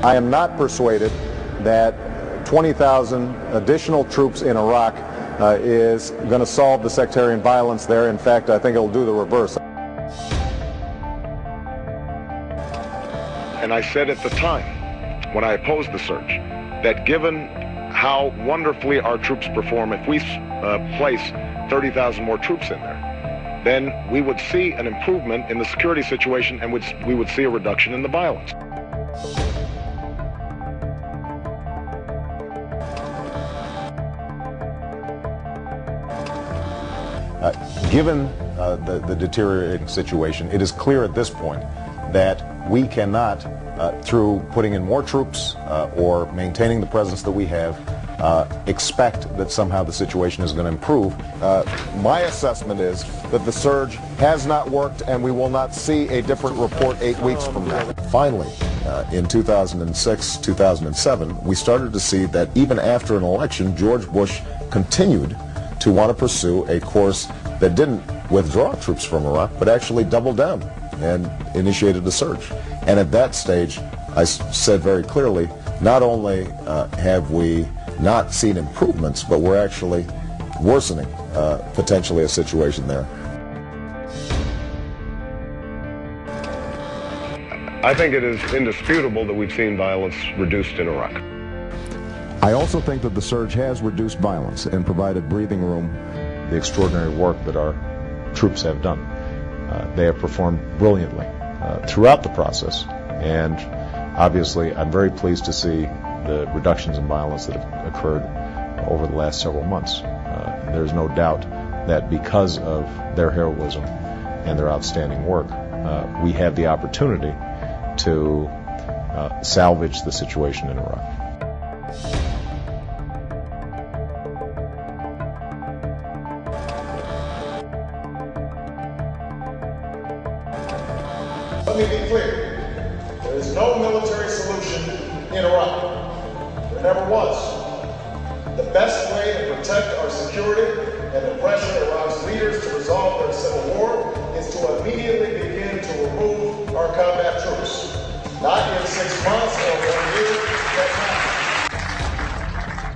I am not persuaded that 20,000 additional troops in Iraq is going to solve the sectarian violence there. In fact, I think it'll do the reverse. And I said at the time, when I opposed the surge, that given how wonderfully our troops perform, if we place 30,000 more troops in there, then we would see an improvement in the security situation, and we would see a reduction in the violence. Given the deteriorating situation, it is clear at this point that we cannot, through putting in more troops or maintaining the presence that we have, expect that somehow the situation is going to improve. My assessment is that the surge has not worked, and we will not see a different report 8 weeks from now. Finally, in 2006, 2007, we started to see that even after an election, George Bush continued to want to pursue a course that didn't withdraw troops from Iraq, but actually doubled down and initiated a surge. And at that stage, I said very clearly, not only have we not seen improvements, but we're actually worsening potentially a situation there. I think it is indisputable that we've seen violence reduced in Iraq. I also think that the surge has reduced violence and provided breathing room. The extraordinary work that our troops have done. They have performed brilliantly throughout the process, and obviously I'm very pleased to see the reductions in violence that have occurred over the last several months. There's no doubt that because of their heroism and their outstanding work, we have the opportunity to salvage the situation in Iraq. Let me be clear. There is no military solution in Iraq. There never was. The best way to protect our security and to pressure Iraq's leaders to resolve their civil war is to immediately begin to remove our combat troops. Not in 6 months or 1 year, but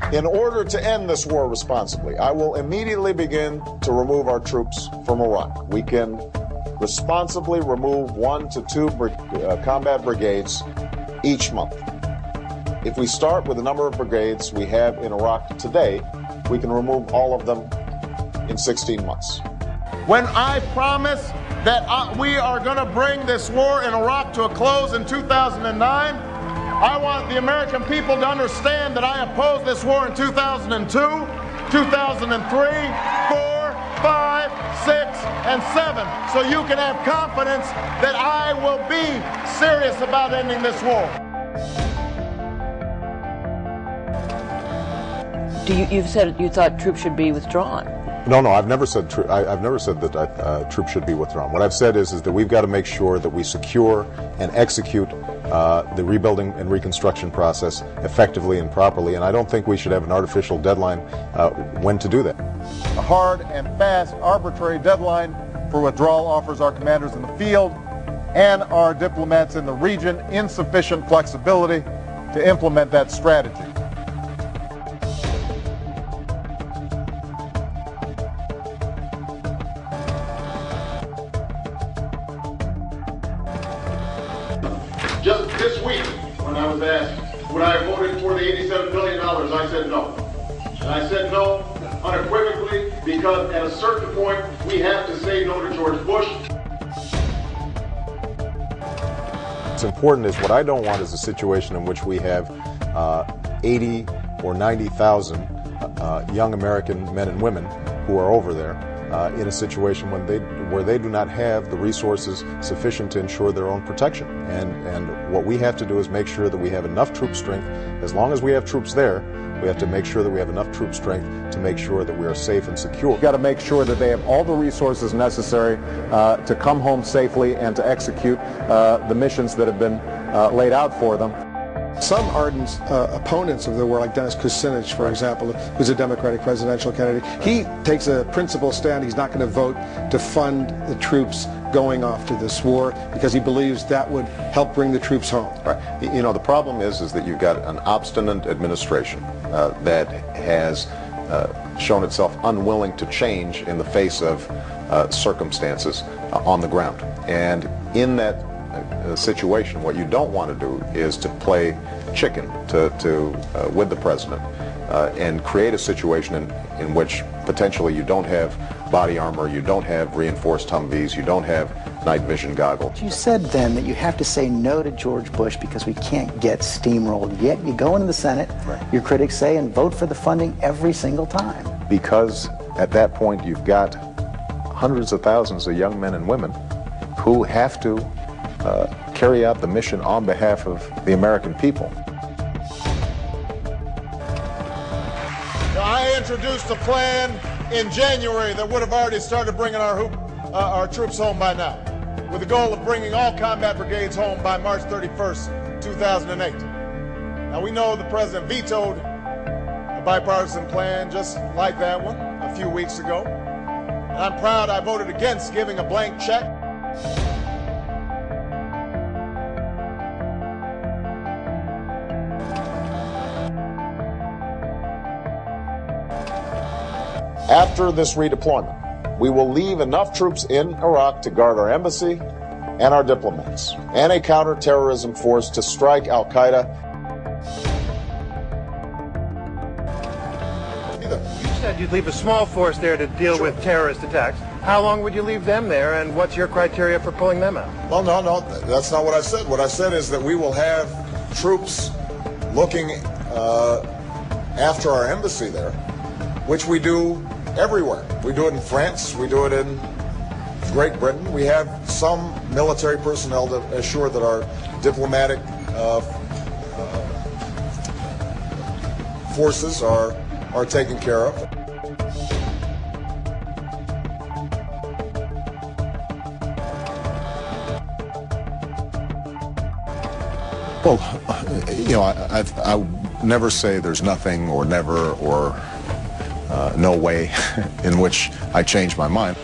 now. In order to end this war responsibly, I will immediately begin to remove our troops from Iraq. We can responsibly remove 1 to 2 combat brigades each month. If we start with the number of brigades we have in Iraq today, we can remove all of them in 16 months. When I promise that we are going to bring this war in Iraq to a close in 2009, I want the American people to understand that I opposed this war in 2002, 2003, 4, 5, 6, and 7, so you can have confidence that I will be serious about ending this war. You've said you thought troops should be withdrawn. No, I've never said that troops should be withdrawn. What I've said is that we've got to make sure that we secure and execute the rebuilding and reconstruction process effectively and properly, and I don't think we should have an artificial deadline when to do that. A hard and fast, arbitrary deadline for withdrawal offers our commanders in the field and our diplomats in the region insufficient flexibility to implement that strategy. Just this week, when I was asked, would I have voted for the $87 billion, I said no. And I said no unequivocally because at a certain point, we have to say no to George Bush. What's important is what I don't want is a situation in which we have 80 or 90,000 young American men and women who are over there in a situation where they do not have the resources sufficient to ensure their own protection. And what we have to do is make sure that we have enough troop strength. As long as we have troops there, we have to make sure that we have enough troop strength to make sure that we are safe and secure. We've got to make sure that they have all the resources necessary to come home safely and to execute the missions that have been laid out for them. Some ardent opponents of the war, like Dennis Kucinich, for example, who's a Democratic presidential candidate, he takes a principled stand. He's not going to vote to fund the troops going off to this war because he believes that would help bring the troops home. Right. You know, the problem is that you've got an obstinate administration that has shown itself unwilling to change in the face of circumstances on the ground. And in that situation, what you don't want to do is to play chicken with the president and create a situation in which potentially you don't have body armor, you don't have reinforced Humvees, you don't have night vision goggles. You said then that you have to say no to George Bush because we can't get steamrolled. Yet you go into the Senate, right, your critics say, and vote for the funding every single time. Because at that point you've got hundreds of thousands of young men and women who have to carry out the mission on behalf of the American people. I introduced a plan in January that would have already started bringing our troops home by now, with the goal of bringing all combat brigades home by March 31st, 2008. Now, we know the president vetoed a bipartisan plan just like that one a few weeks ago. And I'm proud I voted against giving a blank check. After this redeployment, we will leave enough troops in Iraq to guard our embassy and our diplomats, and a counterterrorism force to strike al-Qaeda. You said you'd leave a small force there to deal with terrorist attacks. How long would you leave them there, and what's your criteria for pulling them out? Well, no, that's not what I said. What I said is that we will have troops looking after our embassy there, which we do everywhere. We do it in France, we do it in Great Britain. We have some military personnel to assure that our diplomatic forces are taken care of. Well, you know, I never say there's nothing or never or no way in which I change my mind.